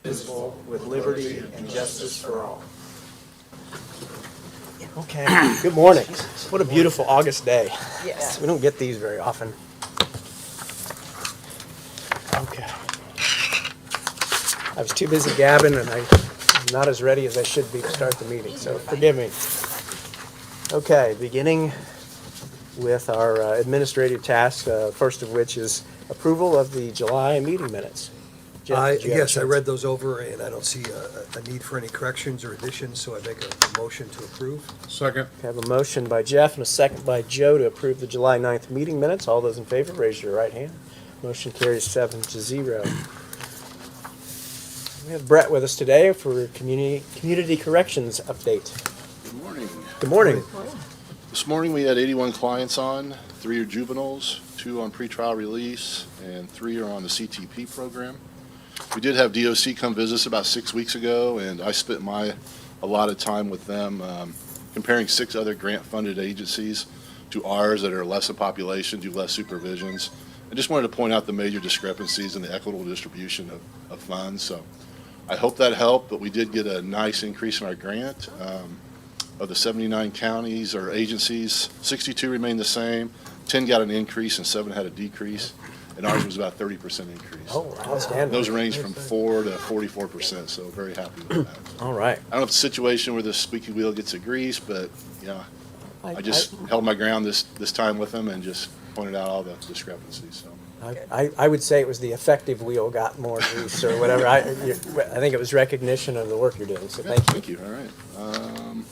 indivisible, with liberty and justice for all. Okay, good morning. What a beautiful August day. Yes. We don't get these very often. Okay. I was too busy gabbing and I'm not as ready as I should be to start the meeting, so forgive me. Okay, beginning with our administrative tasks, first of which is approval of the July meeting minutes. Jeff, did you have a Yes, I chance? read those over, and I don't see a need for any corrections or additions, so I make a motion to approve. Second. I have a motion by Jeff and a second by Joe to approve the July 9th meeting minutes. All those in favor, raise your right hand. Motion carries 7-0. We have Brett with us today for a community corrections update. Good morning. Good morning. This morning we had 81 clients on. 3 are juveniles, 2 on pretrial release, and 3 are on the CTP program. We did have DOC come visit us about 6 weeks ago, and I spent a lot of time with them comparing 6 other grant-funded agencies to ours that are less in population, do less supervisions. I just wanted to point out the major discrepancies in the equitable distribution of funds. So I hope that helped, but we did get a nice increase in our grant. Of the 79 counties or agencies, 62 remained the same, 10 got an increase, and 7 had a decrease, and ours was about 30% increase. Oh, outstanding. Those range from 4 to 44%, so very happy with that. All right. I don't know if it's a situation where the squeaky wheel gets the grease, but, I just held my ground this time with them and just pointed out all the discrepancies, so. I would say it was the effective wheel got more grease or whatever. I think it was recognition of the work you're doing, so thank you. Thank you, all right.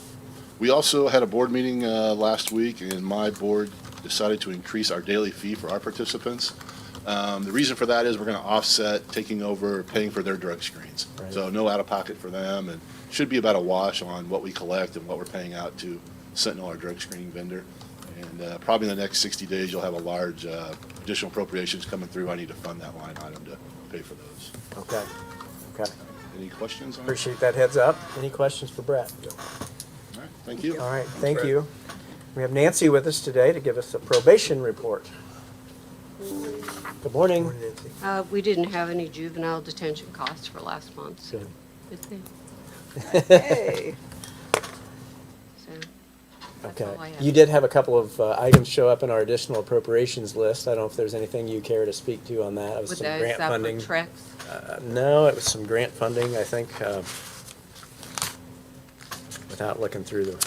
We also had a board meeting last week, and my board decided to increase our daily fee for our participants. The reason for that is we're going to offset taking over paying for their drug screens. Right. So no out-of-pocket for them, and should be about a wash on what we collect and what we're paying out to Sentinel, our drug screening vendor. And probably in the next 60 days, you'll have a large additional appropriations coming through. I need to fund that line item to pay for those. Okay. Okay. Any questions on it? Appreciate that heads up. Any questions for Brett? All right, thank you. All right, thank you. We have Nancy with us today to give us a probation report. Good morning. We didn't have any juvenile detention costs for last month, so Good. good thing. Hey, So that's Okay. all I have. You did have a couple of items show up in our additional appropriations list. I don't know if there's anything you care to speak to on that. It was With some those, grant that for funding. Trex? No, it was some grant funding, I think, without looking through the.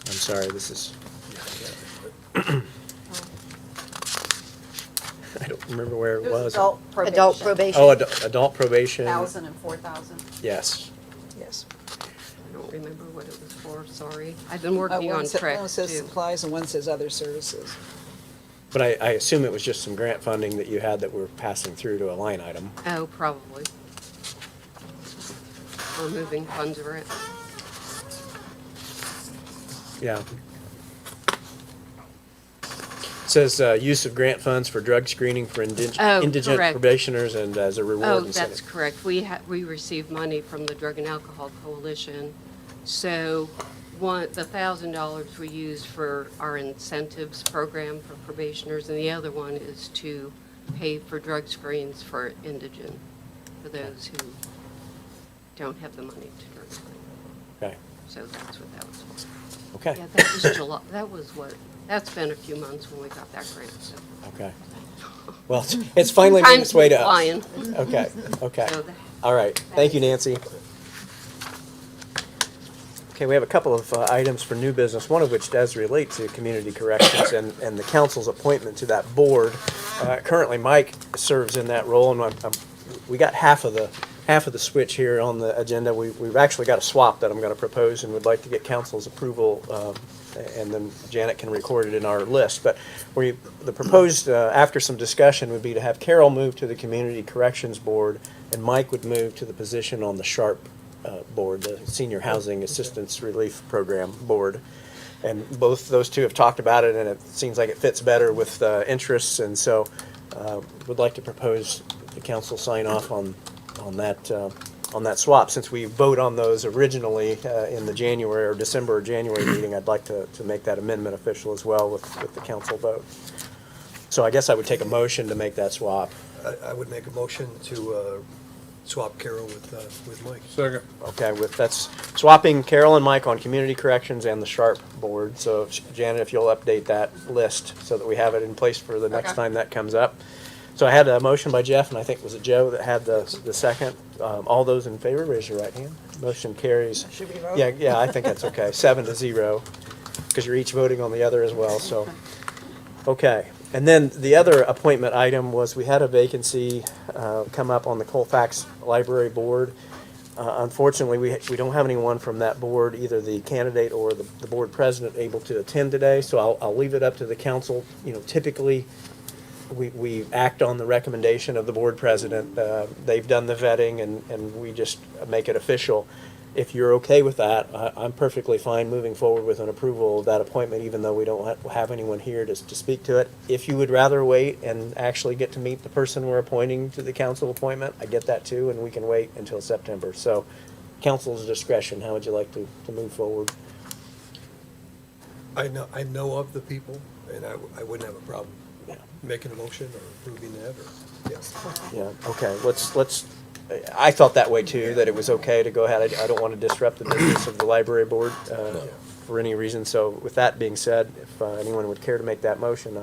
I'm sorry, this is. I don't remember where it was. adult probation. Adult probation. Oh, adult probation. 1,000 and 4,000. Yes. Yes. I don't remember what it was for, sorry. I've been working on Trex One says too. supplies and one says other services. But I assume it was just some grant funding that you had that we're passing through to a line item. Oh, probably. Or moving funds around. Yeah. It says use of grant funds for drug screening for Oh, indigent correct. probationers and as a reward Oh, incentive. that's correct. We received money from the Drug and Alcohol Coalition. So the $1,000 we used for our incentives program for probationers, and the other one is to pay for drug screens for indigent, for those who don't have the money to drug screen. Okay. So that's what that was for. Okay. Yeah, that was July, that's been a few months when we got that grant, so. Okay. Well, it's finally made its way to us. Time's Okay. Okay. So that- All right. Thank you, Nancy. Okay, we have a couple of items for new business, one of which does relate to community corrections and the council's appointment to that board. Currently, Mike serves in that role, and we got half of the switch here on the agenda. We've actually got a swap that I'm going to propose and would like to get council's approval, and then Janet can record it in our list. But the proposed, after some discussion, would be to have Carol move to the Community Corrections Board, and Mike would move to the position on the SHARP board, the Senior Housing Assistance Relief Program Board. And both those two have talked about it, and it seems like it fits better with interests, and so would like to propose the council sign off on that swap. Since we vote on those originally in the January or December or January meeting, I'd like to make that amendment official as well with the council vote. So I guess I would take a motion to make that swap. I would make a motion to swap Carol with Mike. Second. Okay, that's swapping Carol and Mike on community corrections and the Sharp board. So Janet, if you'll update that list so that we have it in place for the next Okay. time that comes up. So I had a motion by Jeff, and I think, was it Joe that had the second? All those in favor, raise your right hand. Motion carries. Should we vote? Yeah, I think that's okay. 7-0, because you're each voting on the other as well, so. Okay, and then the other appointment item was we had a vacancy come up on the Colfax Library Board. Unfortunately, we don't have anyone from that board, either the candidate or the board president, able to attend today, so I'll leave it up to the council. You know, typically, we act on the recommendation of the board president. They've done the vetting, and we just make it official. If you're okay with that, I'm perfectly fine moving forward with an approval of that appointment, even though we don't have anyone here to speak to it. If you would rather wait and actually get to meet the person we're appointing to the council appointment, I get that too, and we can wait until September. So, council's discretion, how would you like to move forward? I know of the people, and I wouldn't have a problem Yeah. making a motion or approving that, or, yes. Yeah, okay, let's, I thought that way too, that it was okay to go ahead. I don't want to disrupt the business of the library board for any reason. So with that being said, if anyone would care to make that motion,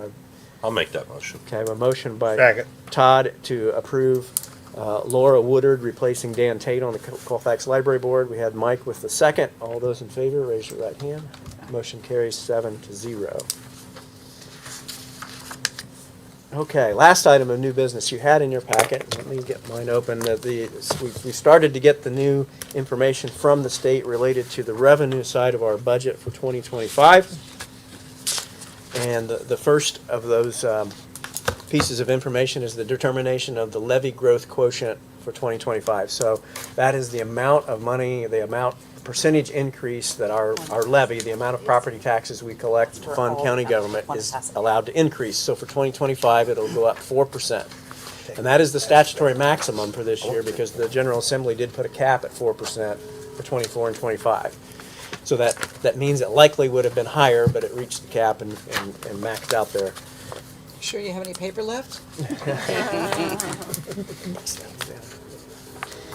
I'll make that motion. okay, I have a motion by Second. Todd to approve Laura Woodard replacing Dan Tate on the Colfax Library Board. We had Mike with the second. All those in favor, raise your right hand. Motion carries 7-0. Okay, last item of new business you had in your packet. Let me get mine open. We started to get the new information from the state related to the revenue side of our budget for 2025. And the first of those pieces of information is the determination of the levy growth quotient for 2025. So that is the amount of money, percentage increase that our levy, the amount of property taxes we collect to fund county government, is allowed to increase. So for 2025, it'll go up 4%. And that is the statutory maximum for this year, because the General Assembly did put a cap at 4% for 24 and 25. So that means it likely would have been higher, but it reached the cap and maxed out there. Sure you have any paper left?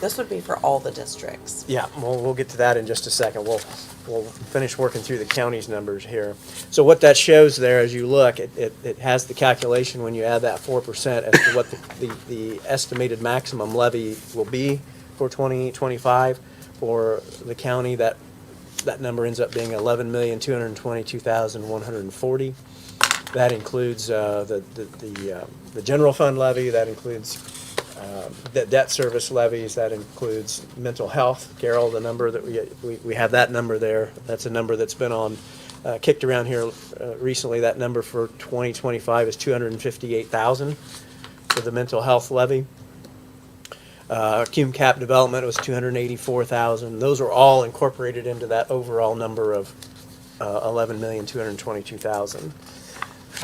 This would be for all the districts. Yeah, we'll get to that in just a second. We'll finish working through the county's numbers here. So what that shows there, as you look, it has the calculation when you add that 4% as to what the estimated maximum levy will be for 2025 for the county. That number ends up being 11,222,140. That includes the general fund levy. That includes the debt service levies. That includes mental health. Carol, the number that we have that number there. That's a number that's been on kicked around here recently. That number for 2025 is $258,000 for the mental health levy. Cume Cap development was $284,000. Those are all incorporated into that overall number of $11,222,000.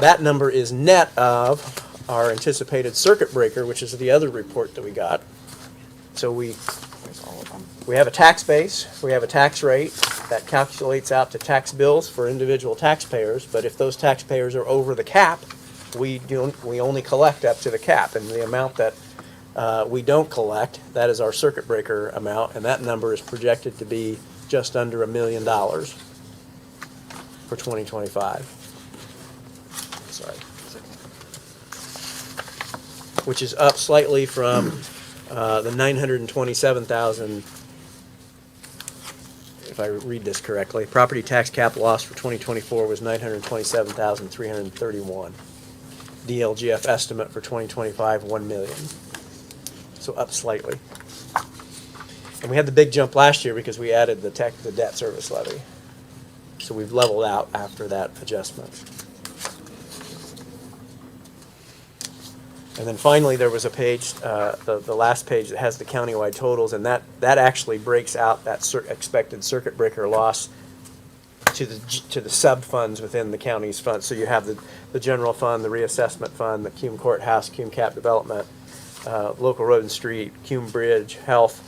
That number is net of our anticipated circuit breaker, which is the other report that we got. So we have a tax base, we have a tax rate that calculates out to tax bills for individual taxpayers, but if those taxpayers are over the cap, we only collect up to the cap, and the amount that we don't collect, that is our circuit breaker amount, and that number is projected to be just under $1 million for 2025. Sorry. Which is up slightly from the 927,000, if I read this correctly. Property tax cap loss for 2024 was 927,331. DLGF estimate for 2025, 1 million. So up slightly. And we had the big jump last year because we added the debt service levy. So we've leveled out after that adjustment. And then finally, there was a page, the last page that has the countywide totals, and that actually breaks out that expected circuit breaker loss to the sub-funds within the county's funds. So you have the general fund, the reassessment fund, the Cume Courthouse, Cume Cap Development, local road and street, Cume Bridge, health.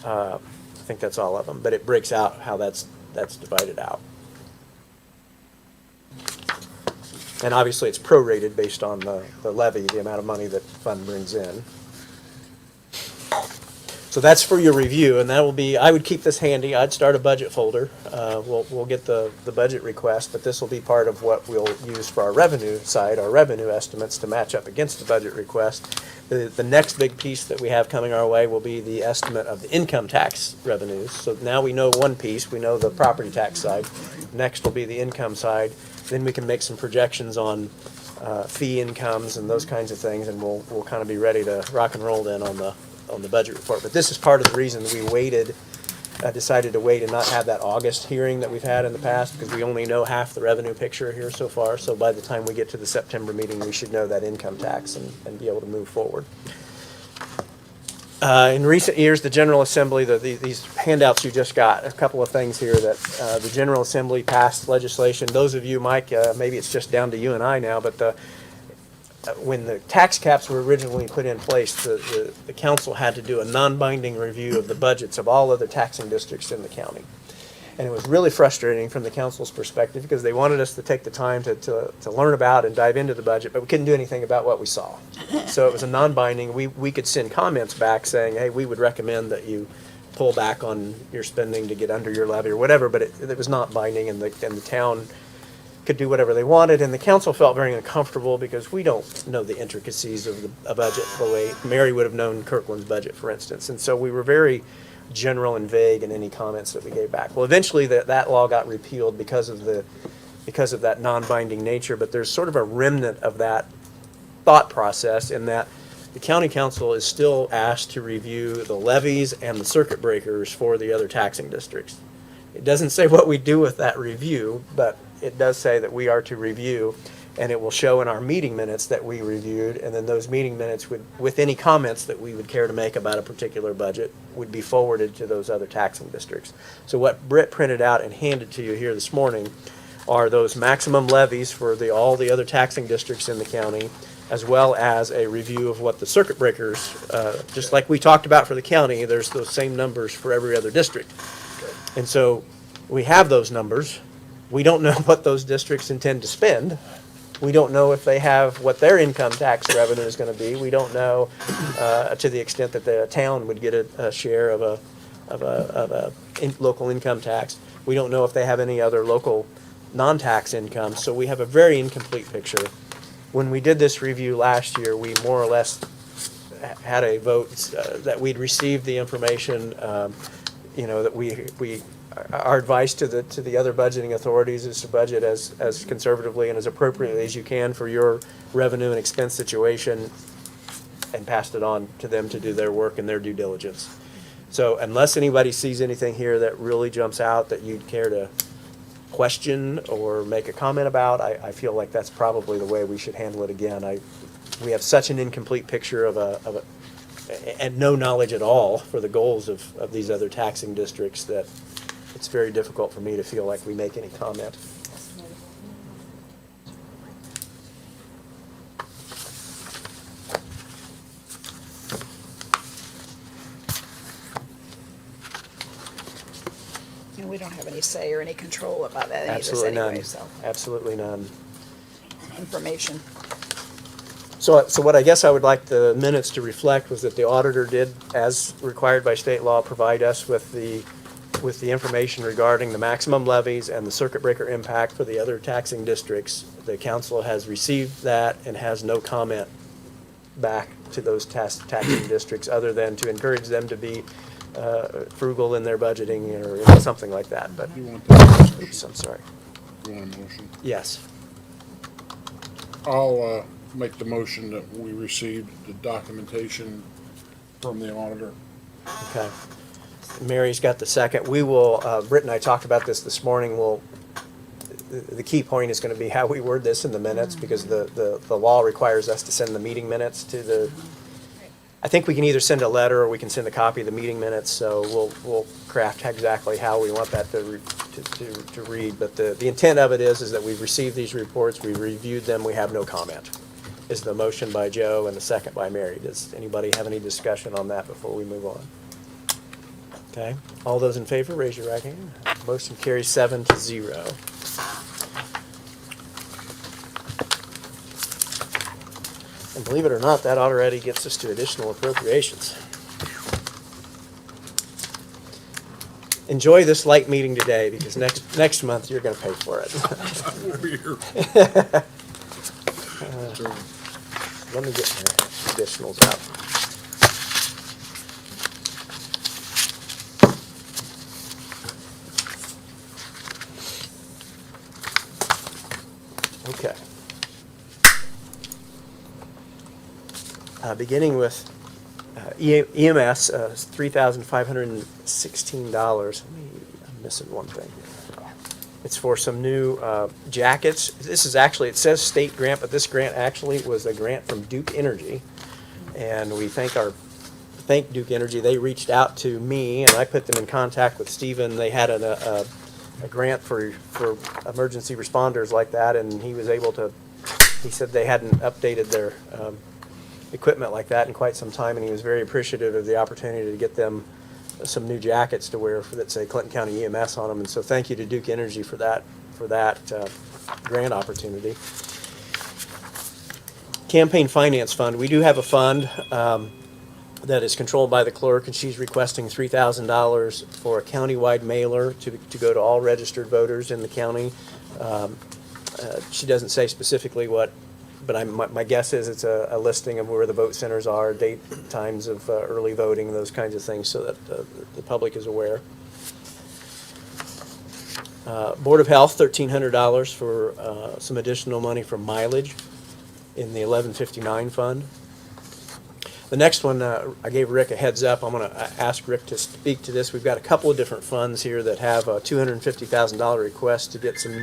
I think that's all of them, but it breaks out how that's divided out. And obviously, it's prorated based on the levy, the amount of money that fund brings in. So that's for your review, and that will be, I would keep this handy. I'd start a budget folder. We'll get the budget request, but this will be part of what we'll use for our revenue side, our revenue estimates to match up against the budget request. The next big piece that we have coming our way will be the estimate of the income tax revenues. So now we know one piece, we know the property tax side. Next will be the income side. Then we can make some projections on fee incomes and those kinds of things, and we'll kind of be ready to rock and roll then on the budget report. But this is part of the reason we decided to wait and not have that August hearing that we've had in the past, because we only know half the revenue picture here so far. So by the time we get to the September meeting, we should know that income tax and be able to move forward. In recent years, the General Assembly, these handouts you just got, a couple of things here that the General Assembly passed legislation. Those of you, Mike, maybe it's just down to you and I now, but when the tax caps were originally put in place, the council had to do a non-binding review of the budgets of all other taxing districts in the county. And it was really frustrating from the council's perspective, because they wanted us to take the time to learn about and dive into the budget, but we couldn't do anything about what we saw. So it was a non-binding. We could send comments back saying, hey, we would recommend that you pull back on your spending to get under your levy or whatever, but it was not binding, and the town could do whatever they wanted, and the council felt very uncomfortable because we don't know the intricacies of a budget the way Mary would have known Kirkland's budget, for instance. And so we were very general and vague in any comments that we gave back. Well, eventually that law got repealed because of that non-binding nature, but there's sort of a remnant of that thought process in that the county council is still asked to review the levies and the circuit breakers for the other taxing districts. It doesn't say what we do with that review, but it does say that we are to review, and it will show in our meeting minutes that we reviewed, and then those meeting minutes would, with any comments that we would care to make about a particular budget, would be forwarded to those other taxing districts. So what Britt printed out and handed to you here this morning are those maximum levies for all the other taxing districts in the county, as well as a review of what the circuit breakers, just like we talked about for the county, there's those same numbers for every other district. And so we have those numbers. We don't know what those districts intend to spend. We don't know if they have what their income tax revenue is going to be. We don't know to the extent that the town would get a share of a local income tax. We don't know if they have any other local non-tax income. So we have a very incomplete picture. When we did this review last year, we more or less had a vote that we'd received the information. That our advice to the other budgeting authorities is to budget as conservatively and as appropriately as you can for your revenue and expense situation, and passed it on to them to do their work and their due diligence. So unless anybody sees anything here that really jumps out that you'd care to question or make a comment about, I feel like that's probably the way we should handle it again. We have such an incomplete picture and no knowledge at all for the goals of these other taxing districts that it's very difficult for me to feel like we make any comment. And we don't have any say or any control about that any of this Absolutely none. anyway, so, Absolutely none. information. So what I guess I would like the minutes to reflect was that the auditor did, as required by state law, provide us with the information regarding the maximum levies and the circuit breaker impact for the other taxing districts. The council has received that and has no comment back to those taxing districts other than to encourage them to be frugal in their budgeting or something like that. But, You want that? oops, I'm sorry. You want a motion? Yes. I'll make the motion that we received the documentation from the auditor. Okay. Mary's got the second. We will, Britt and I talked about this morning. The key point is going to be how we word this in the minutes, because the law requires us to send the meeting minutes to I think we can either send a letter or we can send a copy of the meeting minutes, so we'll craft exactly how we want that to read. But the intent of it is that we've received these reports, we've reviewed them, we have no comment. Is the motion by Joe and the second by Mary. Does anybody have any discussion on that before we move on? Okay, all those in favor, raise your right hand. Motion carries 7-0. And believe it or not, that already gets us to additional appropriations. Enjoy this light meeting today, because next month you're gonna pay for it. Let me get my additionals out. Okay. Beginning with EMS, $3,516. I'm missing one thing. It's for some new jackets. This is actually, it says state grant, but this grant actually was a grant from Duke Energy. And we thank Duke Energy. They reached out to me, and I put them in contact with Stephen. They had a grant for emergency responders like that, and he was able to, he said they hadn't updated their equipment like that in quite some time, and he was very appreciative of the opportunity to get them some new jackets to wear that say Clinton County EMS on them. And so thank you to Duke Energy for that grant opportunity. Campaign Finance Fund. We do have a fund that is controlled by the clerk, and she's requesting $3,000 for a countywide mailer to go to all registered voters in the county. She doesn't say specifically what, but my guess is it's a listing of where the vote centers are, date, times of early voting, those kinds of things, so that the public is aware. Board of Health, $1,300 for some additional money for mileage in the 1159 fund. The next one, I gave Rick a heads up. I'm going to ask Rick to speak to this. We've got a couple of different funds here that have a $250,000 request to get some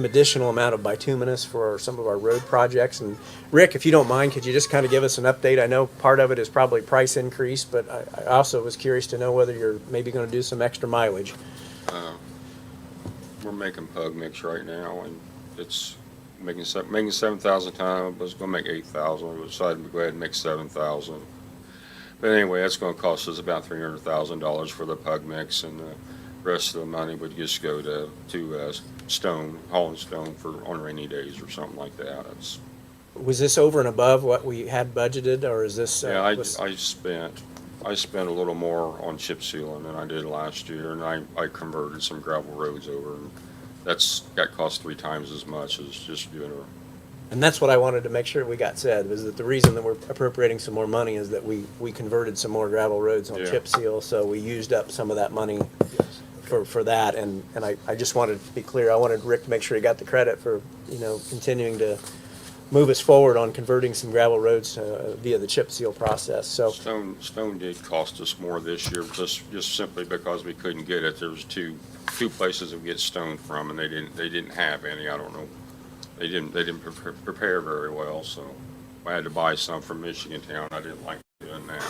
additional amount of bituminous for some of our road projects. And Rick, if you don't mind, could you just kind of give us an update? I know part of it is probably price increase, but I also was curious to know whether you're maybe going to do some extra mileage. We're making pug mix right now, and it's making 7,000 ton. I was going to make 8,000. We decided to go ahead and make 7,000. But anyway, that's going to cost us about $300,000 for the pug mix, and the rest of the money would just go to hauling stone for on rainy days or something like that. Was this over and above what we had budgeted, or is this? Yeah, I spent a little more on chip sealing than I did last year, and I converted some gravel roads over, and that cost 3 times as much as just doing a. And that's what I wanted to make sure we got said, was that the reason that we're appropriating some more money is that we converted some more gravel roads on Yeah. chip seal, so we used up some of that money for that, and I just wanted to be clear. I wanted Rick to make sure he got the credit for, continuing to move us forward on converting some gravel roads via the chip seal process. So Stone did cost us more this year, just simply because we couldn't get it. There was two places that we get stone from, and they didn't have any. I don't know. They didn't prepare very well, so I had to buy some from Michigan Town. I didn't like doing that,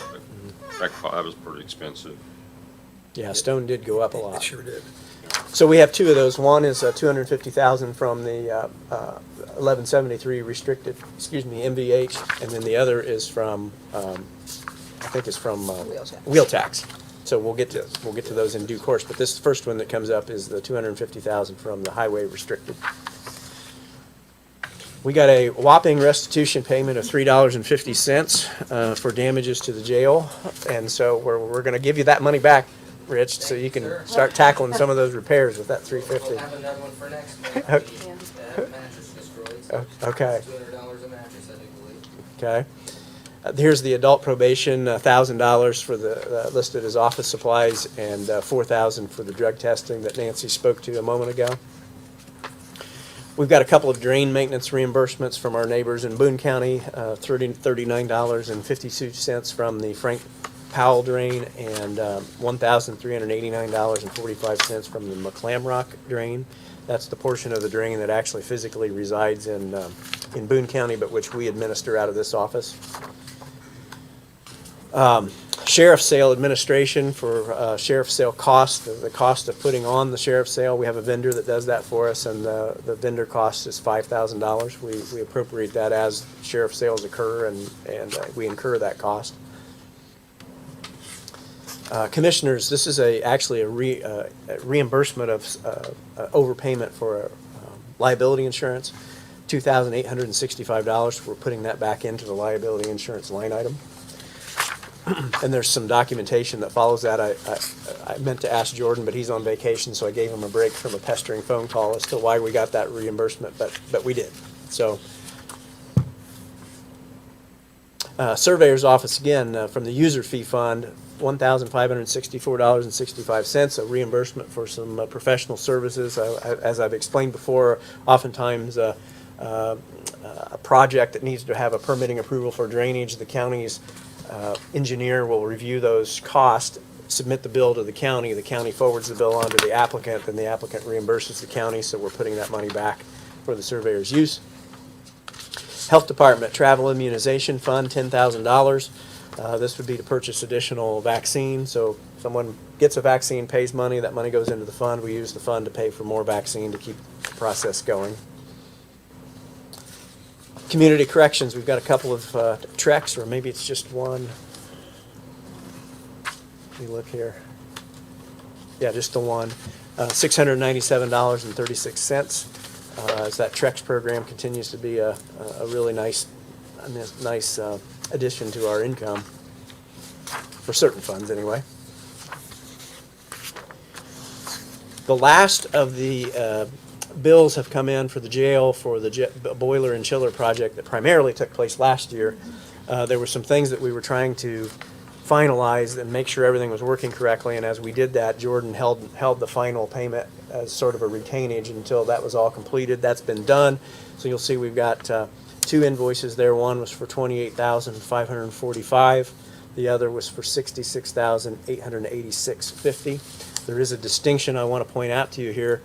but that was pretty expensive. yeah, stone did go up a It lot. sure did. So we have two of those. One is $250,000 from the 1173 restricted, MVH, and then the other is from, I think it's from Wheel tax. wheel tax. So we'll get to those in due course. But this first one that comes up is the $250,000 from the highway restricted. We got a whopping restitution payment of $3.50 for damages to the jail, and so we're going to give you that money back, Rich, so you can start tackling some of those repairs with that $350. We'll have another one for next month. Mattress destroyed, so Okay. $200 a mattress, I do believe. Okay. Here's the adult probation, $1,000 for the listed as office supplies, and $4,000 for the drug testing that Nancy spoke to a moment ago. We've got a couple of drain maintenance reimbursements from our neighbors in Boone County, $39.52 from the Frank Powell drain, and $1,389.45 from the McClamrock drain. That's the portion of the drain that actually physically resides in Boone County, but which we administer out of this office. Sheriff's sale administration for sheriff's sale cost, the cost of putting on the sheriff's sale. We have a vendor that does that for us, and the vendor cost is $5,000. We appropriate that as sheriff's sales occur, and we incur that cost. Commissioners, this is actually a reimbursement of overpayment for liability insurance. $2,865. We're putting that back into the liability insurance line item. And there's some documentation that follows that. I meant to ask Jordan, but he's on vacation, so I gave him a break from a pestering phone call as to why we got that reimbursement, but we did. So, Surveyor's office, again, from the user fee fund, $1,564.65, a reimbursement for some professional services. As I've explained before, oftentimes a project that needs to have a permitting approval for drainage, the county's engineer will review those costs, submit the bill to the county forwards the bill on to the applicant, and the applicant reimburses the county, so we're putting that money back for the surveyor's use. Health Department Travel Immunization Fund, $10,000. This would be to purchase additional vaccine, so if someone gets a vaccine, pays money, that money goes into the fund. We use the fund to pay for more vaccine to keep the process going. Community Corrections, we've got a couple of treks, or maybe it's just one. Let me look here. Yeah, just the one. $697.36. As that Trex program continues to be a really nice addition to our income, for certain funds anyway. The last of the bills have come in for the jail for the boiler and chiller project that primarily took place last year. There were some things that we were trying to finalize and make sure everything was working correctly, and as we did that, Jordan held the final payment as sort of a retainage until that was all completed. That's been done, so you'll see we've got two invoices there. One was for $28,545. The other was for $66,886.50. There is a distinction I want to point out to you here.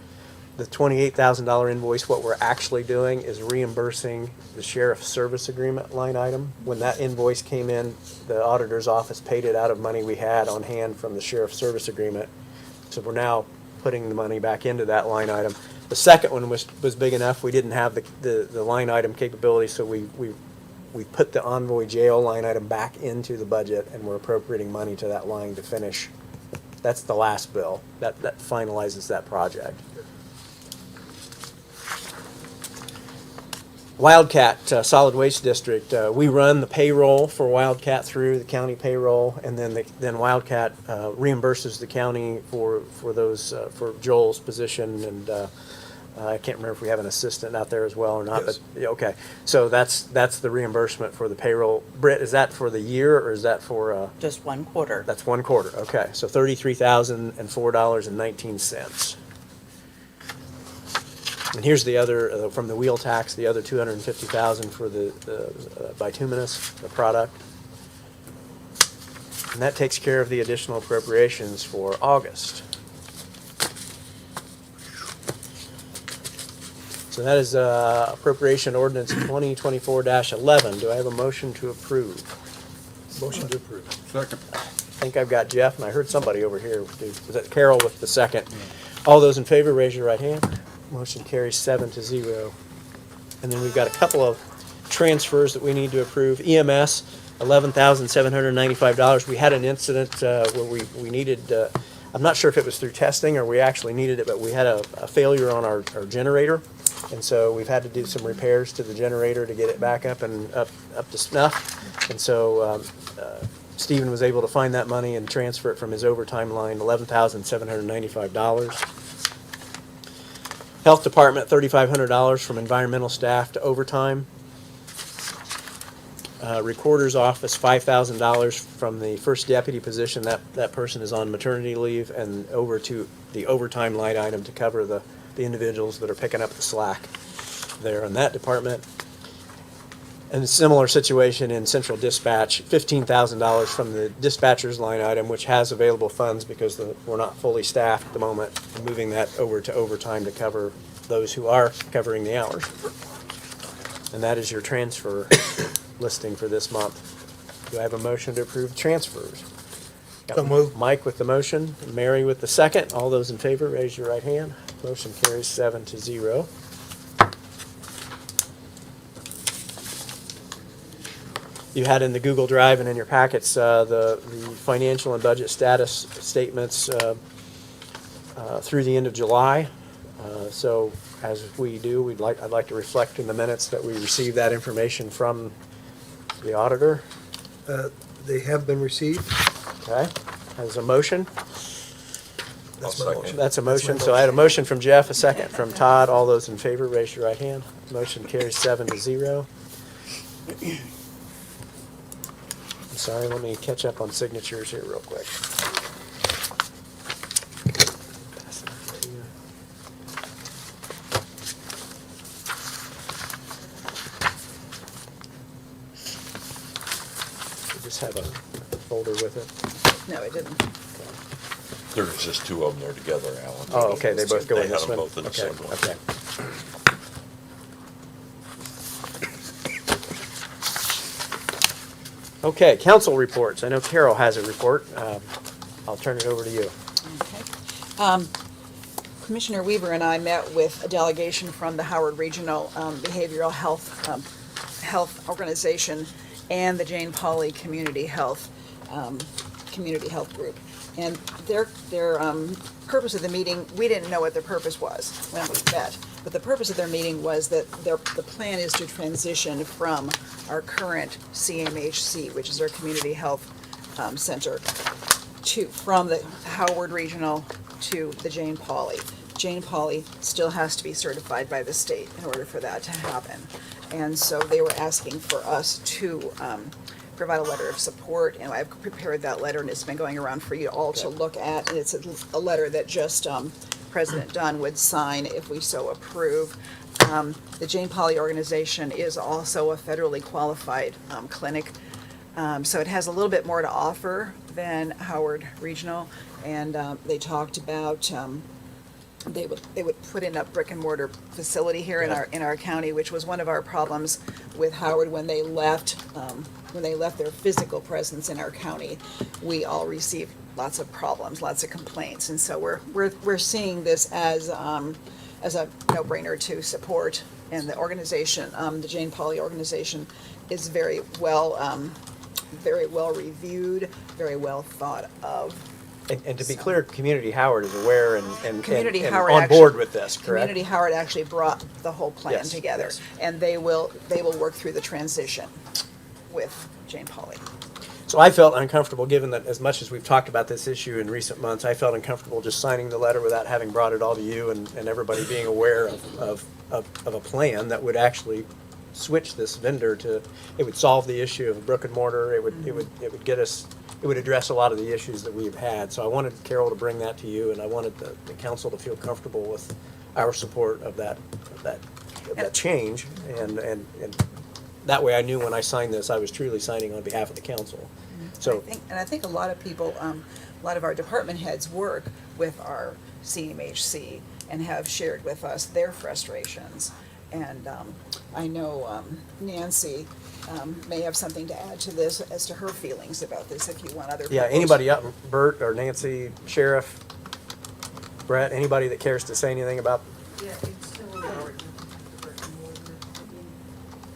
The $28,000 invoice, what we're actually doing is reimbursing the sheriff's service agreement line item. When that invoice came in, the auditor's office paid it out of money we had on hand from the sheriff's service agreement. So we're now putting the money back into that line item. The second one was big enough, we didn't have the line item capability, so we put the Envoy jail line item back into the budget, and we're appropriating money to that line to finish. That's the last bill. That finalizes that project. Wildcat Solid Waste District, we run the payroll for Wildcat through the county payroll, and then Wildcat reimburses the county for those for Joel's position, and I can't remember if we have an assistant out there as well or not. Yes. But yeah, okay, so that's the reimbursement for the payroll. Britt, is that for the year or is that for? Just 1 quarter. That's 1 quarter. Okay, so $33,004.19. And here's the other, from the wheel tax, the other $250,000 for the bituminous, the product. And that takes care of the additional appropriations for August. So that is appropriation ordinance 2024-11. Do I have a motion to approve? Motion to approve. Second. I think I've got Jeff, and I heard somebody over here. Was that Carol with the second? All those in favor, raise your right hand. Motion carries 7-0. And then we've got a couple of transfers that we need to approve. EMS, $11,795. We had an incident where we needed, I'm not sure if it was through testing or we actually needed it, but we had a failure on our generator. And so we've had to do some repairs to the generator to get it back up and up to snuff. And so Stephen was able to find that money and transfer it from his overtime line, $11,795. Health Department, $3,500 from environmental staff to overtime. Recorder's Office, $5,000 from the first deputy position. That person is on maternity leave, and over to the overtime line item to cover the individuals that are picking up the slack there in that department. And a similar situation in Central Dispatch, $15,000 from the dispatcher's line item, which has available funds because we're not fully staffed at the moment, and moving that over to overtime to cover those who are covering the hours. And that is your transfer listing for this month. Do I have a motion to approve transfers? So moved. Mike with the motion, Mary with the second. All those in favor, raise your right hand. Motion carries 7-0. You had in the Google Drive and in your packets the financial and budget status statements through the end of July. So as we do, I'd like to reflect in the minutes that we received that information from the auditor. They have been received. Okay, as a motion? That's my second. motion. That's a motion, so I had a motion from Jeff, a second from Todd. All those in favor, raise your right hand. Motion carries 7-0. I'm sorry, let me catch up on signatures here real quick. Pass that to you. We just have a folder with it. No, it didn't. There's just two of them there together, Alan. Oh, okay, they both go They in this had them one? both in the Okay, same one. okay. Okay, council reports. I know Carol has a report. I'll turn it over to you. Okay. Commissioner Weaver and I met with a delegation from the Howard Regional Behavioral Health Organization and the Jane Pauley Community Health Group. And their purpose of the meeting, we didn't know what their purpose was when we met. But the purpose of their meeting was that the plan is to transition from our current CMHC, which is our Community Health Center, from the Howard Regional to the Jane Pauley. Jane Pauley still has to be certified by the state in order for that to happen. And so they were asking for us to provide a letter of support, and I've prepared that letter, and it's been going around for you all to look at, and it's a letter that just President Dunn would sign if we so approve. The Jane Pauley organization is also a federally qualified clinic, so it has a little bit more to offer than Howard Regional, and they talked about they would put in a brick and mortar facility here in our county, which was one of our problems with Howard when they left their physical presence in our county. We all received lots of problems, lots of complaints, and so we're seeing this as a no-brainer to support. And the organization, the Jane Pauley organization, is very well reviewed, very well thought of. And to be clear, Community Howard is aware and Community and Howard on board with this, correct? Community Howard actually brought the whole plan Yes, together, yes. and they will work through the transition with Jane Pauley. So I felt uncomfortable, given that as much as we've talked about this issue in recent months, I felt uncomfortable just signing the letter without having brought it all to you and everybody being aware of a plan that would actually switch this vendor to, it would solve the issue of brick and mortar, it would get us, it would address a lot of the issues that we've had. So I wanted Carol to bring that to you, and I wanted the council to feel comfortable with our support of that change, and that way I knew when I signed this, I was truly signing on behalf of the council. So, I think a lot of people, a lot of our department heads work with our CMHC and have shared with us their frustrations. And I know Nancy may have something to add to this as to her feelings about this, if you want other people. yeah, anybody up, Bert or Nancy, Sheriff, Brett, anybody that cares to say anything about? Yeah, it's still important to brick and mortar. I mean,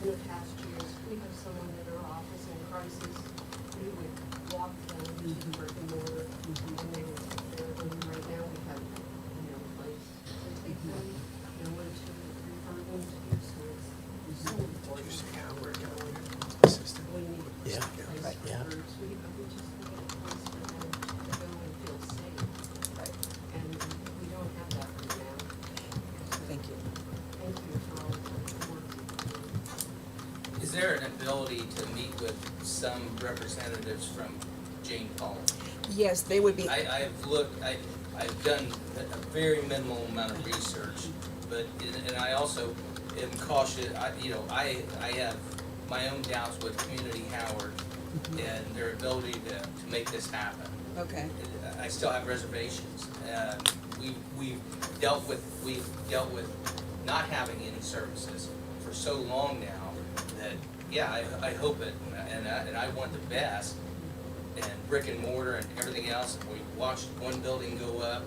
in the past years, we have someone in our office in crisis, we would walk them to the brick and mortar, and they would take care of them. Right now, we have no place to take them, no one to refer them to, so it's so important. We need a Yeah, place right, for yeah. birds. We just need a place for them to go and feel safe. And we don't have that right now. Thank you. Thank you for all the work. Is there an ability to meet with some representatives from Jane Pauley? Yes, they would be, I've looked, I've done a very minimal amount of research, but, and I also am cautious, I have my own doubts with Community Howard and their ability to make this happen. okay. I still have reservations. We've dealt with not having any services for so long now that, yeah, I hope it, and I want the best. And brick and mortar and everything else, we watched one building go up,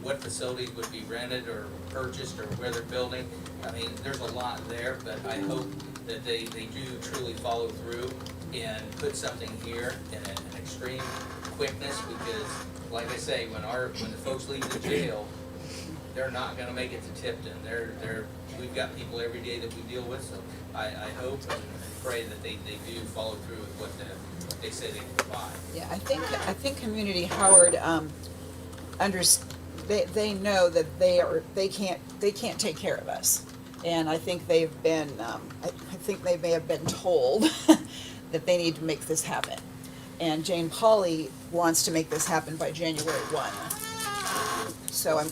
what facilities would be rented or purchased or where they're building. I mean, there's a lot there, but I hope that they do truly follow through and put something here in an extreme quickness, because like I say, when the folks leave the jail, they're not gonna make it to Tipton. We've got people every day that we deal with, so I hope and pray that they do follow through with what they say they can provide. Yeah, I think Community Howard, they know that they can't take care of us. And I think they've been, I think they may have been told that they need to make this happen. And Jane Pauley wants to make this happen by January 1. So I'm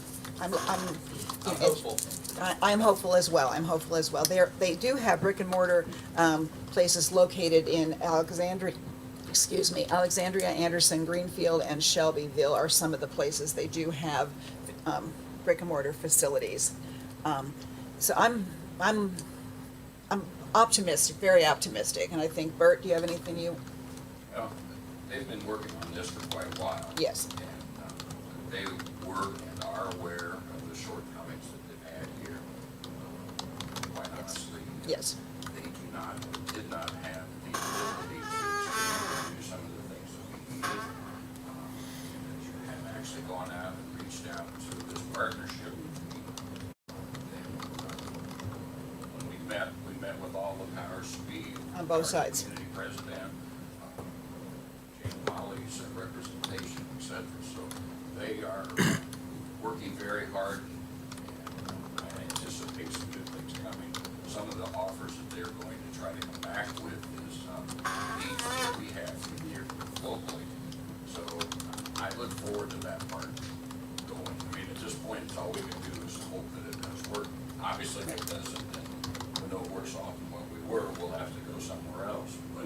hopeful. I'm hopeful as well. I'm hopeful as well. They do have brick and mortar places located in Alexandria, Anderson, Greenfield, and Shelbyville are some of the places they do have brick and mortar facilities. So I'm optimistic, very optimistic. And I think, Bert, do you have anything you? Well, they've been working on this for quite a while. Yes. And they were and are aware of the shortcomings that they've had here. Quite honestly. Yes. They did not have the ability to do some of the things that we needed. That you have actually gone out and reached out to this partnership. When we met with all of Howard Speed. On both our sides. Community president, Jane Polly's representation, et cetera. So they are working very hard, and I anticipate some good things coming. Some of the offers that they're going to try to come back with is needs that we have here locally. So I look forward to that part going. I mean, at this point, it's all we can do is hope that it does work. Obviously, if it doesn't, then we're no worse off than what we were. We'll have to go somewhere else. But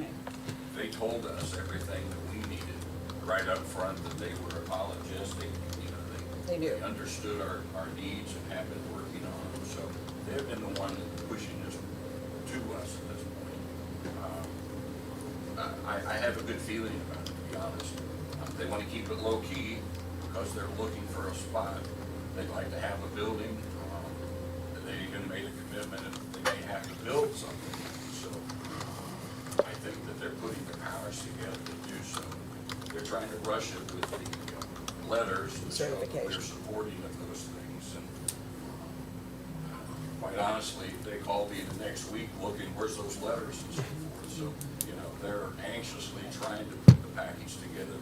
they told us everything that we needed right up front, that they were apologistic, you know, They knew. they understood our needs and have been working on them. So they've been the one that's pushing this to us at this point. I have a good feeling about it, to be honest. They want to keep it low key because they're looking for a spot. They'd like to have a building. They even made a commitment that they may have to build something. So I think that they're putting their powers together to do so. They're trying to rush it with the letters that show Certification. their supporting of those things. And quite honestly, they call me the next week looking, where's those letters and so forth. So, you know, they're anxiously trying to put the package together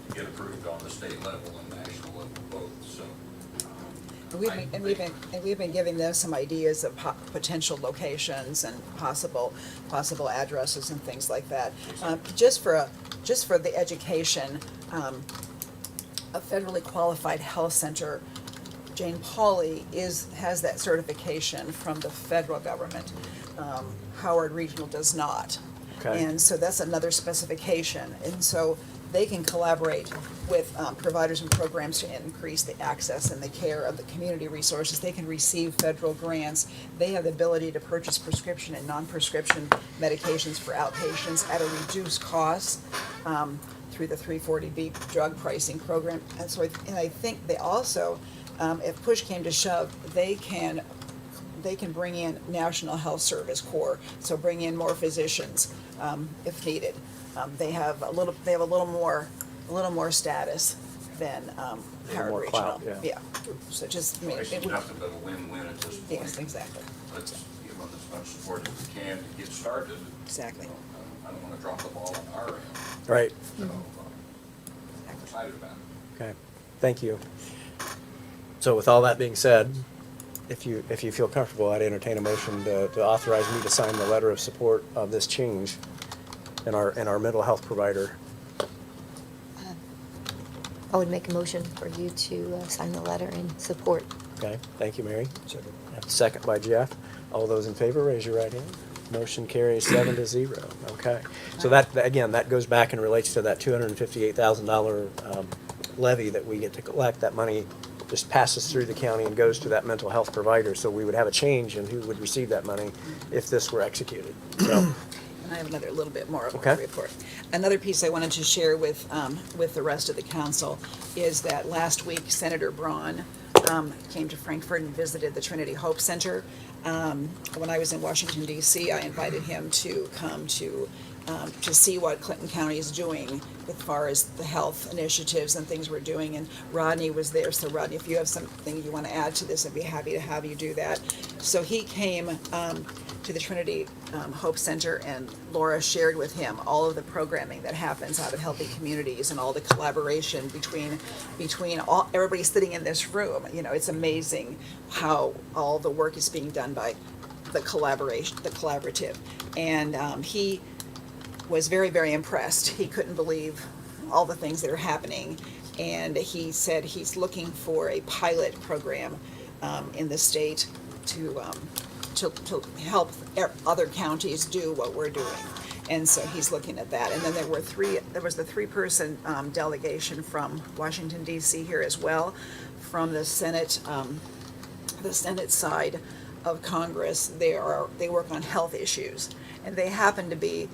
to get approved on the state level and national level both. So. We've been giving them some ideas of potential locations and possible addresses and things like that. Just for the education, a federally qualified health center, Jane Pauley has that certification from the federal government. Howard Regional does not. Okay. And so that's another specification. And so they can collaborate with providers and programs to increase the access and the care of the community resources. They can receive federal grants. They have the ability to purchase prescription and non-prescription medications for outpatients at a reduced cost through the 340B drug pricing program. And so I think they also, if push came to shove, they can bring in National Health Service Corps, so bring in more physicians if needed. They have a little more status than Howard more Regional. clout, yeah. So just, I Well, mean, it's nothing but a win-win at this point. yes, exactly, Let's give them as much support as we can to get started. exactly. You know, I don't want to drop the ball on our end. Right. So I'm excited about it. Okay, thank you. So with all that being said, if you feel comfortable, I'd entertain a motion to authorize me to sign the letter of support of this change in our mental health provider. I would make a motion for you to sign the letter in support. Okay, thank you, Mary. Second. Second by Jeff. All those in favor, raise your right hand. Motion carries 7-0. Okay. So that, again, that goes back and relates to that $258,000 levy that we get to collect. That money just passes through the county and goes to that mental health provider. So we would have a change in who would receive that money if this were executed. So, And I have another little bit more of Okay. a report. Another piece I wanted to share with the rest of the council is that last week Senator Braun came to Frankfurt and visited the Trinity Hope Center. When I was in Washington DC, I invited him to come to to see what Clinton County is doing as far as the health initiatives and things we're doing. And Rodney was there, so Rodney, if you have something you want to add to this, I'd be happy to have you do that. So he came to the Trinity Hope Center, and Laura shared with him all of the programming that happens out of Healthy Communities and all the collaboration between all, everybody sitting in this room. You know, it's amazing how all the work is being done by the collaborative. And he was very, very impressed. He couldn't believe all the things that are happening. And he said he's looking for a pilot program in the state to help other counties do what we're doing. And so he's looking at that. And then there was the three-person delegation from Washington DC here as well, from the Senate side of Congress. They work on health issues, and they happen to be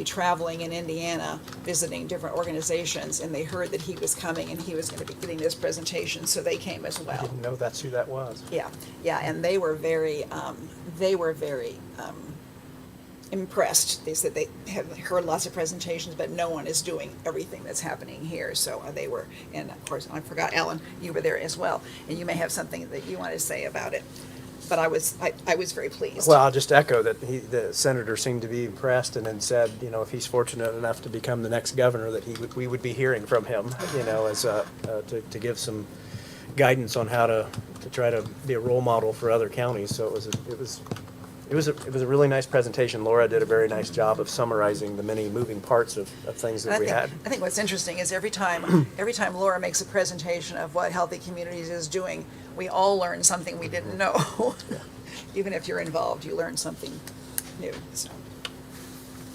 traveling in Indiana, visiting different organizations, and they heard that he was coming and he was going to be giving this presentation, so they came as I well. didn't know that's who that was. Yeah, and they were very impressed. They said they have heard lots of presentations, but no one is doing everything that's happening here. So they were, and of course, I forgot, Alan, you were there as well, and you may have something that you want to say about it. But I was very pleased. Well, I'll just echo that the senator seemed to be impressed, and then said, you know, if he's fortunate enough to become the next governor, that we would be hearing from him, you know, as to give some guidance on how to try to be a role model for other counties. So it was a really nice presentation. Laura did a very nice job of summarizing the many moving parts of things that we had. I think what's interesting is every time Laura makes a presentation of what Healthy Communities is doing, we all learn something we didn't know. Even if you're involved, you learn something new. So,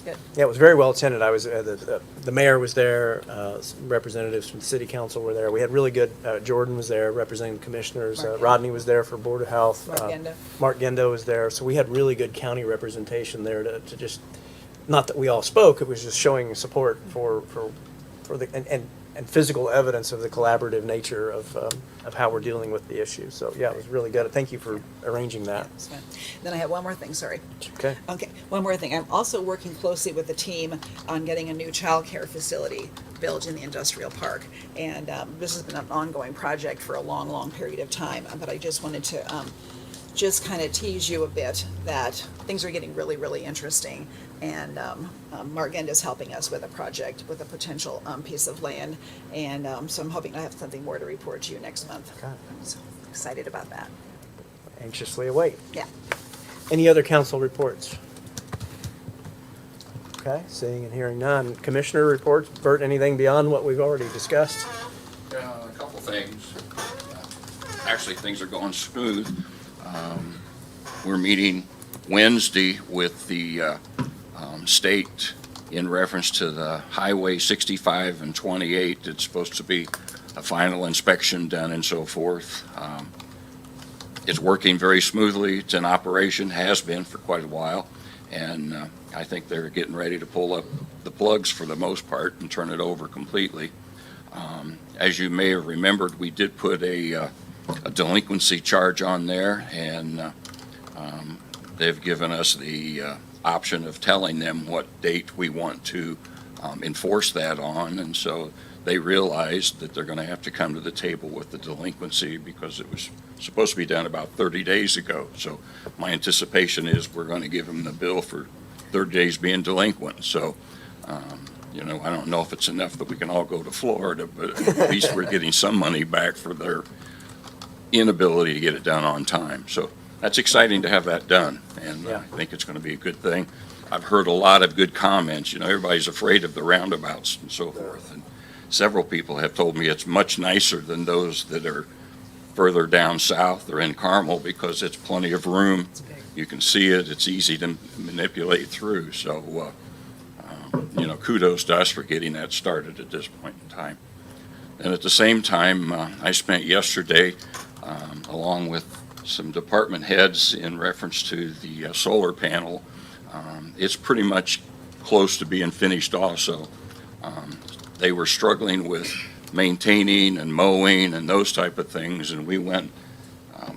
good. Yeah, it was very well attended. I was the mayor was there, some representatives from the city council were there. We had really good. Jordan was there representing the commissioners. Mark Rodney was there for Board of Health. Mark Gendo. Mark Gendo was there. So we had really good county representation there to just, not that we all spoke. It was just showing support for the and physical evidence of the collaborative nature of how we're dealing with the issue. So yeah, it was really good. Thank you for arranging that. That's fine. Then I have one more thing, sorry. Okay. Okay, one more thing. I'm also working closely with the team on getting a new childcare facility built in the industrial park. And this has been an ongoing project for a long, long period of time. But I just wanted to just kind of tease you a bit that things are getting really, really interesting. And Mark Genda is helping us with a project, with a potential piece of land. And so I'm hoping I have something more to report to you next month. Okay. So excited about that. Anxiously await. Yeah. Any other council reports? Okay, seeing and hearing none. Commissioner reports. Bert, anything beyond what we've already discussed? A couple things. Actually, things are going smooth. We're meeting Wednesday with the state in reference to the Highway 65 and 28. It's supposed to be a final inspection done and so forth. It's working very smoothly. It's in operation, has been for quite a while, and I think they're getting ready to pull up the plugs for the most part and turn it over completely. As you may have remembered, we did put a delinquency charge on there, and they've given us the option of telling them what date we want to enforce that on, and so they realized that they're going to have to come to the table with the delinquency because it was supposed to be done about 30 days ago. So my anticipation is we're going to give them the bill for 30 days being delinquent. So, you know, I don't know if it's enough that we can all go to Florida, but at least we're getting some money back for their inability to get it done on time. So that's exciting to have that done, and Yeah. I think it's going to be a good thing. I've heard a lot of good comments. You know, everybody's afraid of the roundabouts and so forth, and several people have told me it's much nicer than those that are further down south or in Carmel because it's plenty of room. You can see it. It's easy to manipulate through. So, you know, kudos to us for getting that started at this point in time. And at the same time, I spent yesterday, along with some department heads, in reference to the solar panel. It's pretty much close to being finished also. They were struggling with maintaining and mowing and those type of things, and we went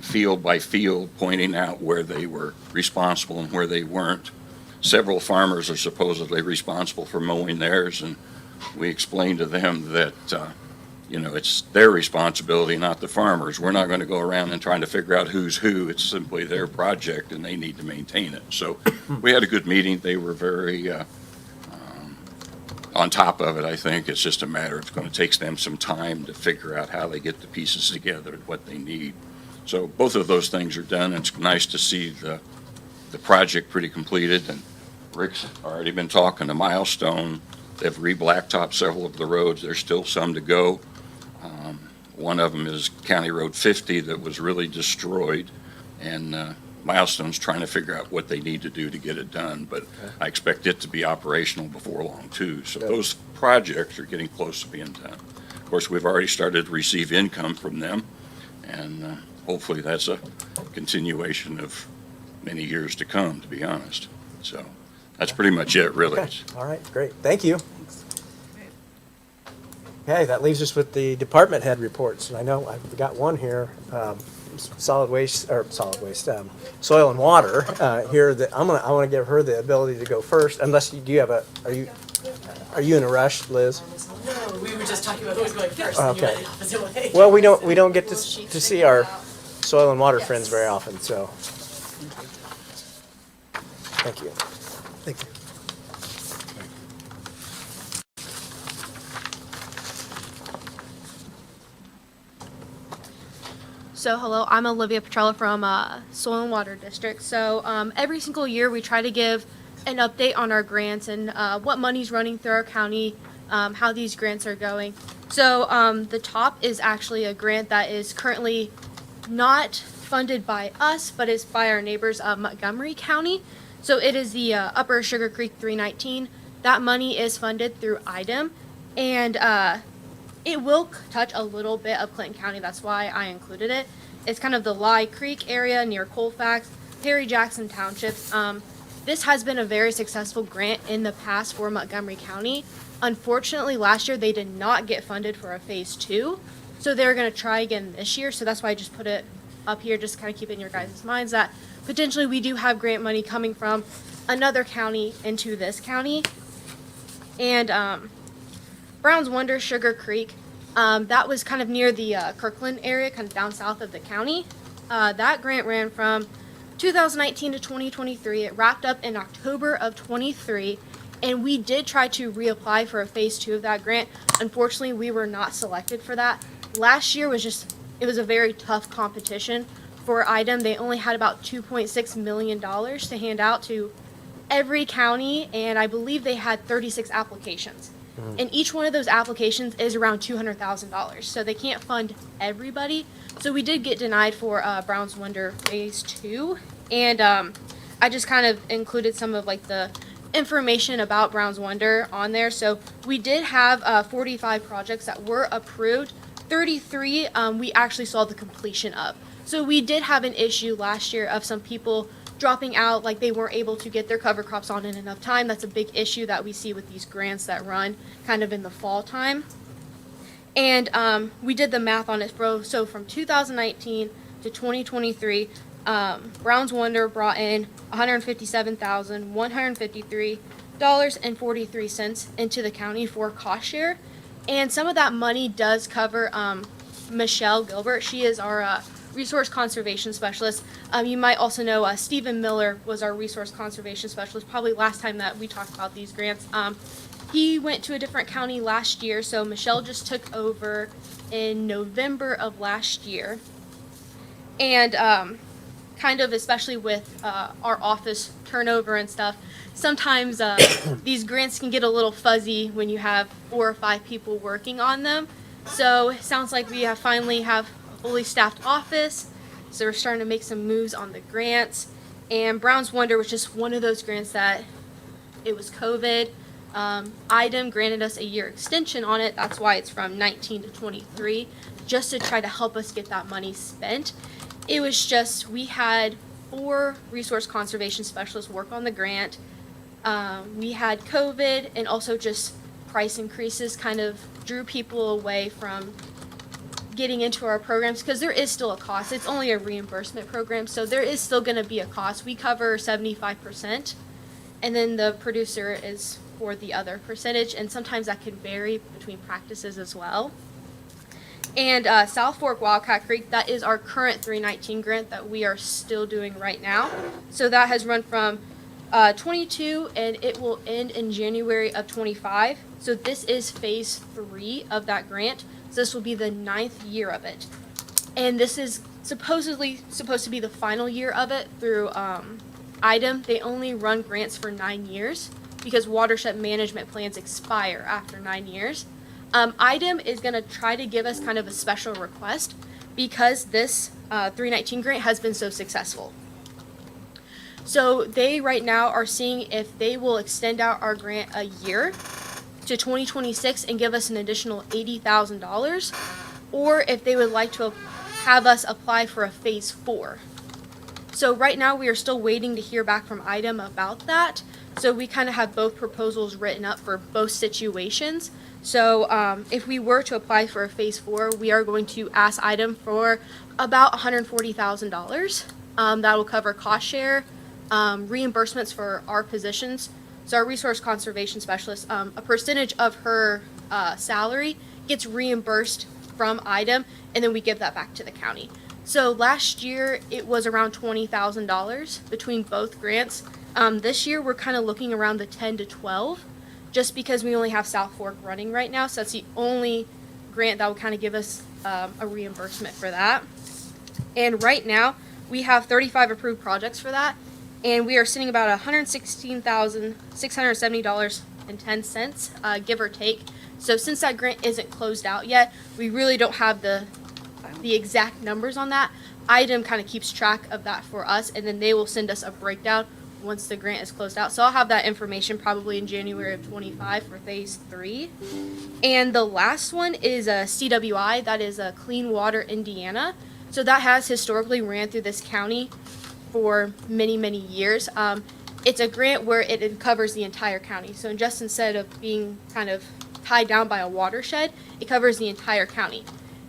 field by field pointing out where they were responsible and where they weren't. several farmers are supposedly responsible for mowing theirs, and we explained to them that, it's their responsibility, not the farmers. We're not going to go around and trying to figure out who's who. It's simply their project, and they need to maintain it. So we had a good meeting. They were very on top of it, I think. It's just a matter, it's going to take them some time to figure out how they get the pieces together and what they need. So both of those things are done. It's nice to see the project pretty completed, and Rick's already been talking to Milestone. They've re-blacktopped several of the roads. There's still some to go. One of them is County Road 50 that was really destroyed, and Milestone's trying to figure out what they need to do to get it done, but I expect it to be operational before long too. So those projects are getting close to being done. Of course, we've already started to receive income from them, and hopefully that's a continuation of many years to come, to be honest. So that's pretty much it, really. Okay, all right, great, thank you. Okay, that leaves us with the department head reports, and I know I've got one here, soil and water, here that I want to give her the ability to go first, unless you do have are you in a rush, Liz? No, we were just talking about who was going first, and you went the opposite way. Well, we don't get to see our soil and water friends very often, so. Thank you. Thank you. So hello, I'm Olivia Petrella from Soil and Water District. So every single year we try to give an update on our grants and what money's running through our county, how these grants are going. So the top is actually a grant that is currently not funded by us, but is by our neighbors of Montgomery County. So it is the Upper Sugar Creek 319. That money is funded through IDEM, and it will touch a little bit of Clinton County. That's why I included it. It's kind of the Lye Creek area near Colfax, Perry Jackson Townships. This has been a very successful grant in the past for Montgomery County. Unfortunately, last year they did not get funded for a phase 2, so they're going to try again this year. So that's why I just put it up here, just kind of keep it in your guys' minds that potentially we do have grant money coming from another county into this county. And Brown's Wonder, Sugar Creek, that was kind of near the Kirkland area, kind of down south of the county. That grant ran from 2019 to 2023. It wrapped up in October of 23, and we did try to reapply for a phase 2 of that grant. Unfortunately, we were not selected for that. Last year it was a very tough competition for IDEM. They only had about $2.6 million to hand out to every county, and I believe they had 36 applications. And each one of those applications is around $200,000, so they can't fund everybody. So we did get denied for Brown's Wonder Phase 2, and I just kind of included some of like the information about Brown's Wonder on there. So we did have 45 projects that were approved. 33 we actually saw the completion of. So we did have an issue last year of some people dropping out, like they weren't able to get their cover crops on in enough time. That's a big issue that we see with these grants that run kind of in the fall time. And we did the math on it, bro. So from 2019 to 2023, Brown's Wonder brought in $157,153.43 into the county for cost share. And some of that money does cover Michelle Gilbert. She is our resource conservation specialist. You might also know Stephen Miller was our resource conservation specialist, probably last time that we talked about these grants. He went to a different county last year, so Michelle just took over in November of last year. And kind of, especially with our office turnover and stuff, sometimes these grants can get a little fuzzy when you have 4 or 5 people working on them. So it sounds like we finally have fully staffed office, so we're starting to make some moves on the grants. And Brown's Wonder was just one of those grants that it was COVID. IDEM granted us a year extension on it. That's why it's from 19 to 23, just to try to help us get that money spent. It was just, we had 4 resource conservation specialists work on the grant. We had COVID, and also just price increases kind of drew people away from getting into our programs, because there is still a cost. It's only a reimbursement program, so there is still going to be a cost. We cover 75%, and then the producer is for the other percentage, and sometimes that can vary between practices as well. And South Fork Wildcat Creek, that is our current 319 grant that we are still doing right now. So that has run from 22, and it will end in January of 25. So this is phase 3 of that grant. So this will be the 9th year of it. And this is supposedly supposed to be the final year of it through IDEM. They only run grants for 9 years because watershed management plans expire after 9 years. IDEM is going to try to give us kind of a special request because this 319 grant has been so successful. So they right now are seeing if they will extend out our grant a year to 2026 and give us an additional $80,000, or if they would like to have us apply for a phase 4. So right now we are still waiting to hear back from IDEM about that. So we kind of have both proposals written up for both situations. So if we were to apply for a phase 4, we are going to ask IDEM for about $140,000. That will cover cost share, reimbursements for our positions. So our resource conservation specialist, a percentage of her salary gets reimbursed from IDEM, and then we give that back to the county. So last year it was around $20,000 between both grants. This year we're kind of looking around the 10 to 12, just because we only have South Fork running right now. So that's the only grant that will kind of give us a reimbursement for that. And right now we have 35 approved projects for that, and we are sitting about $116,670.10, give or take. So since that grant isn't closed out yet, we really don't have the exact numbers on that. IDEM kind of keeps track of that for us, and then they will send us a breakdown once the grant is closed out. So I'll have that information probably in January of 25 for phase 3. And the last one is a CWI, that is a Clean Water Indiana. So that has historically ran through this county for many, many years. It's a grant where it covers the entire county. So just instead of being kind of tied down by a watershed, it covers the entire county.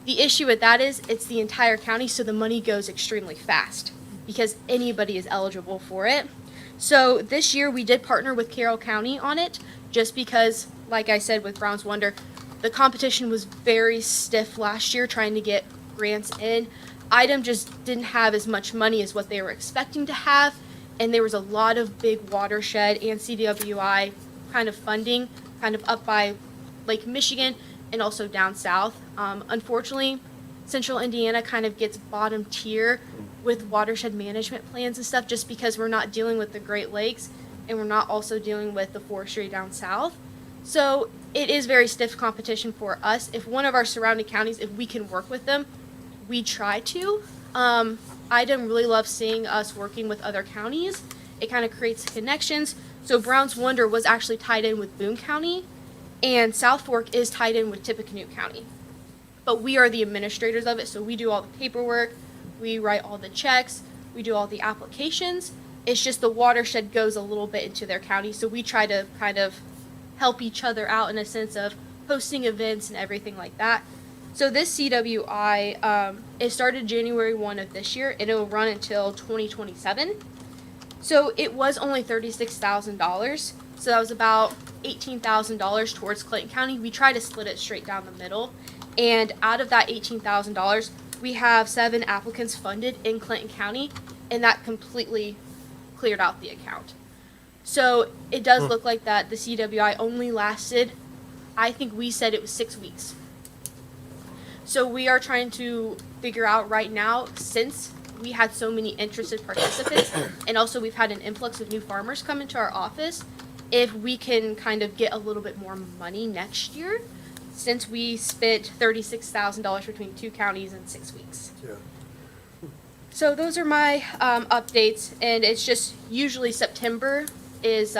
The issue with that is it's the entire county, so the money goes extremely fast because anybody is eligible for it. So this year we did partner with Carroll County on it, just because, like I said with Brown's Wonder, the competition was very stiff last year trying to get grants in. IDEM just didn't have as much money as what they were expecting to have, and there was a lot of big watershed and CWI kind of funding kind of up by Lake Michigan and also down south. Unfortunately, Central Indiana kind of gets bottom tier with watershed management plans and stuff, just because we're not dealing with the Great Lakes and we're not also dealing with the forestry down south. So it is very stiff competition for us. If one of our surrounding counties, if we can work with them, we try to. IDEM really loves seeing us working with other counties. It kind of creates connections. So Brown's Wonder was actually tied in with Boone County, and South Fork is tied in with Tippecanoe County. But we are the administrators of it, so we do all the paperwork, we write all the checks, we do all the applications. It's just the watershed goes a little bit into their county, so we try to kind of help each other out in a sense of hosting events and everything like that. So this CWI, it started January 1 of this year, and it will run until 2027. So it was only $36,000, so that was about $18,000 towards Clayton County. We try to split it straight down the middle, and out of that $18,000, we have 7 applicants funded in Clinton County, and that completely cleared out the account. So it does look like that the CWI only lasted, I think we said it was 6 weeks. So we are trying to figure out right now, since we had so many interested participants, and also we've had an influx of new farmers come into our office, if we can kind of get a little bit more money next year, since we spent $36,000 between 2 counties in 6 weeks. Yeah. So those are my updates, and it's just usually September is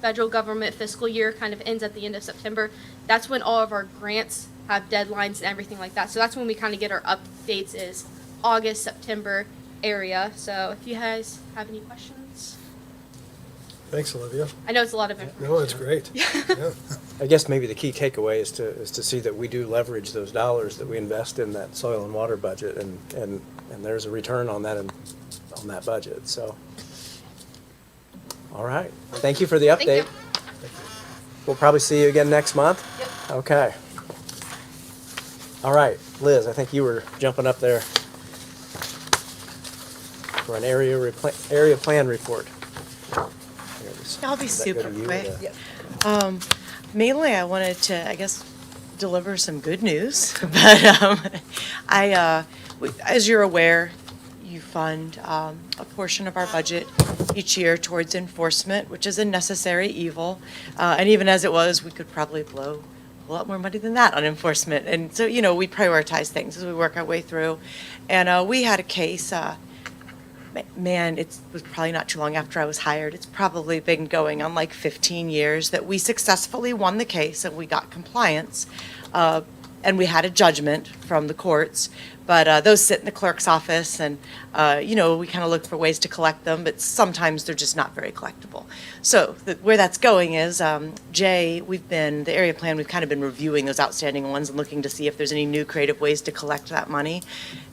federal government fiscal year, kind of ends at the end of September. That's when all of our grants have deadlines and everything like that. So that's when we kind of get our updates, is August, September area. So if you guys have any questions. Thanks, Olivia. I know it's a lot of information. No, it's great. Yeah. I guess maybe the key takeaway is to see that we do leverage those dollars that we invest in that soil and water budget, and there's a return on that on that budget. So All right. Thank you for the Thank update. you. We'll probably see you again next month? Yep. Okay. All right, Liz, I think you were jumping up there for an area plan report. I'll be Does that go super to you or quick. to- Mainly, I wanted to, I guess, deliver some good news. But as you're aware, you fund a portion of our budget each year towards enforcement, which is a necessary evil. And even as it was, we could probably blow a lot more money than that on enforcement. And so, we prioritize things as we work our way through. And we had a case, man, it was probably not too long after I was hired. It's probably been going on like 15 years that we successfully won the case and we got compliance. And we had a judgment from the courts, but those sit in the clerk's office and, we kind of look for ways to collect them, but sometimes they're just not very collectible. So where that's going is, Jay, the area plan, we've kind of been reviewing those outstanding ones and looking to see if there's any new creative ways to collect that money.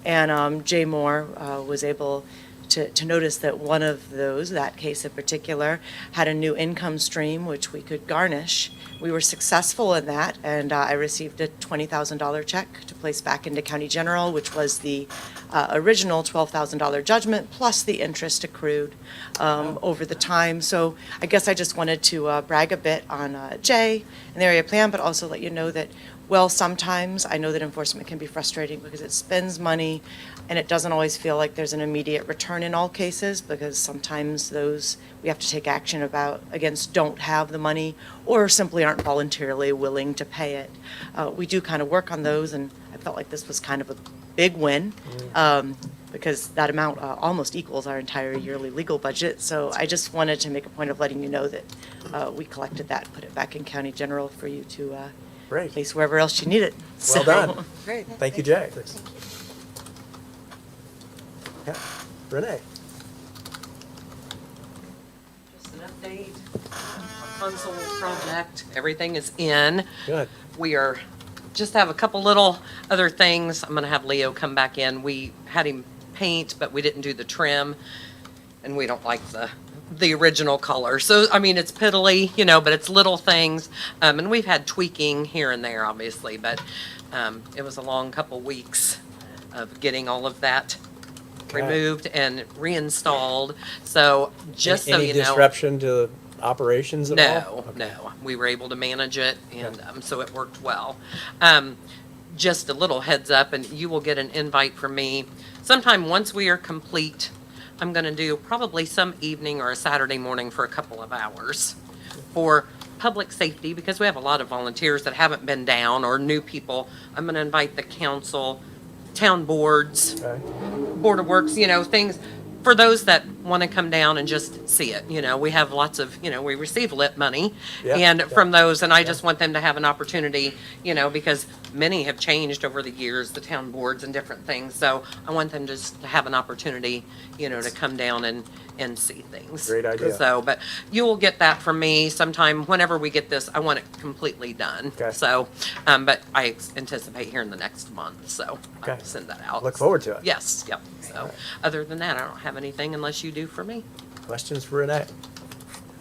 And Jay Moore was able to notice that one of those, that case in particular, had a new income stream which we could garnish. We were successful in that, and I received a $20,000 check to place back into County General, which was the original $12,000 judgment plus the interest accrued over the time. So I guess I just wanted to brag a bit on Jay and the area plan, but also let you know that, well, sometimes I know that enforcement can be frustrating because it spends money and it doesn't always feel like there's an immediate return in all cases, because sometimes those we have to take action against don't have the money or simply aren't voluntarily willing to pay it. We do kind of work on those, and I felt like this was kind of a big win because that amount almost equals our entire yearly legal budget. So I just wanted to make a point of letting you know that we collected that, put it back in County General for you to Great. place wherever else you need it. Well done. Great. Thank you, Jay. Yeah. Renee? Just an update. Console project, everything is in. Good. We just have a couple little other things. I'm gonna have Leo come back in. We had him paint, but we didn't do the trim, and we don't like the original color. So, I mean, it's piddly, but it's little things. And we've had tweaking here and there, obviously, but it was a long couple weeks of getting all of that removed and reinstalled. So just so Any you know. disruption to operations at all? No, we were able to manage it, and so it worked well. Just a little heads up, and you will get an invite from me. Sometime once we are complete, I'm going to do probably some evening or a Saturday morning for a couple of hours for public safety, because we have a lot of volunteers that haven't been down or new people. I'm going to invite the council, town boards, Okay. Board of Works, things for those that want to come down and just see it. We have lots of, we receive lit money Yeah, and yeah. from those, and I just want them to have an opportunity, because many have changed over the years, the town boards and different things. So I want them just to have an opportunity, to come down and see things. Great idea. So, but you will get that from me sometime whenever we get this. I want it completely done. Okay. So, but I anticipate here in the next month, so Okay. I'll send that out. Look forward to it. Yes, yep. So, other than that, I don't have anything unless you do for me. Questions for Renee?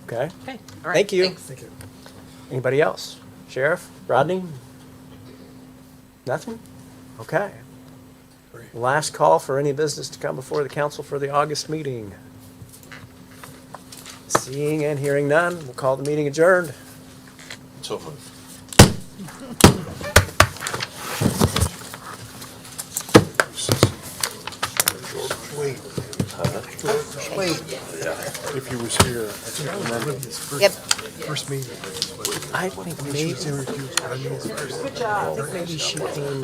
Okay. Okay, all right. Thank you. Thanks. Thank you. Anybody else? Sheriff? Rodney? Nothing? Okay. Great. Last call for any business to come before the council for the August meeting. Seeing and hearing none, we'll call the meeting adjourned. So moved. Wait. Wait. If he was here, I can't remember. Yep. First meeting. I think maybe, She was in recused. I mean, it's first. maybe she came